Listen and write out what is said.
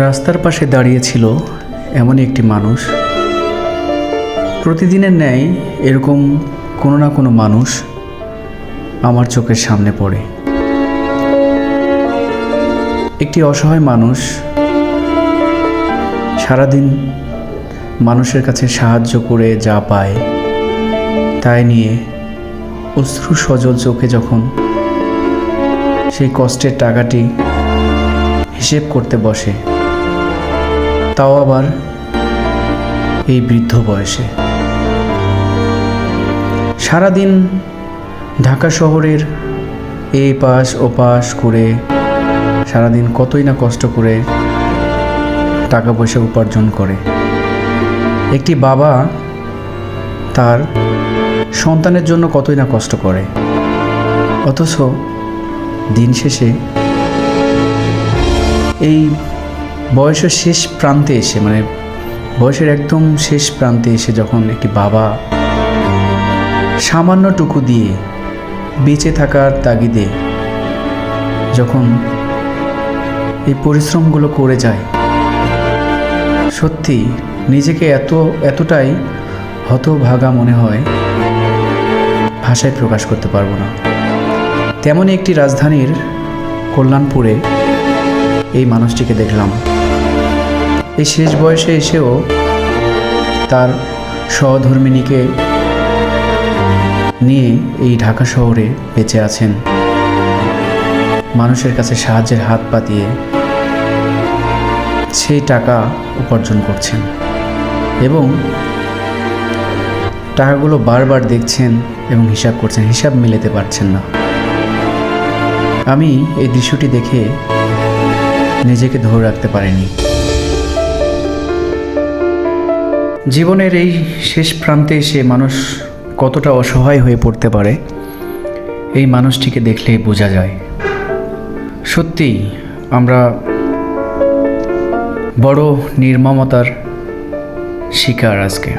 রাস্তার পাশে দাঁড়িয়ে ছিল এমনই একটি মানুষ। প্রতিদিনের ন্যায় এরকম কোনো না কোনো মানুষ আমার চোখের সামনে পড়ে। একটি অসহায় মানুষ সারাদিন মানুষের কাছে সাহায্য করে যা পায় তাই নিয়ে অশ্রু সজল চোখে যখন সেই কষ্টের টাকাটি হিসেব করতে বসে, তাও আবার এই বৃদ্ধ বয়সে। সারাদিন ঢাকা শহরের এই পাশ ও পাশ করে সারাদিন কতই না কষ্ট করে টাকা পয়সা উপার্জন করে। একটি বাবা তার সন্তানের জন্য কতই না কষ্ট করে, অথচ দিন শেষে এই বয়সের শেষ প্রান্তে এসে, মানে বয়সের একদম শেষ প্রান্তে এসে যখন একটি বাবা সামান্যটুকু দিয়ে বেঁচে থাকার তাগিদে যখন এই পরিশ্রমগুলো করে যায়, সত্যি নিজেকে এতটাই হতভাগা মনে হয়, ভাষায় প্রকাশ করতে পারবো না। তেমনই একটি রাজধানীর কল্যাণপুরে এই মানুষটিকে দেখলাম। এই শেষ বয়সে এসেও তার সহধর্মিণীকে নিয়ে এই ঢাকা শহরে বেঁচে আছেন, মানুষের কাছে সাহায্যের হাত পাতিয়ে সেই টাকা উপার্জন করছেন এবং টাকাগুলো বারবার দেখছেন এবং হিসাব করছেন, হিসাব মেলাতে পারছেন না। আমি এই দৃশ্যটি দেখে নিজেকে ধরে রাখতে পারিনি। জীবনের এই শেষ প্রান্তে এসে মানুষ কতটা অসহায় হয়ে পড়তে পারে এই মানুষটিকে দেখলে বোঝা যায়। সত্যিই আমরা বড় নির্মমতার শিকার আজকে।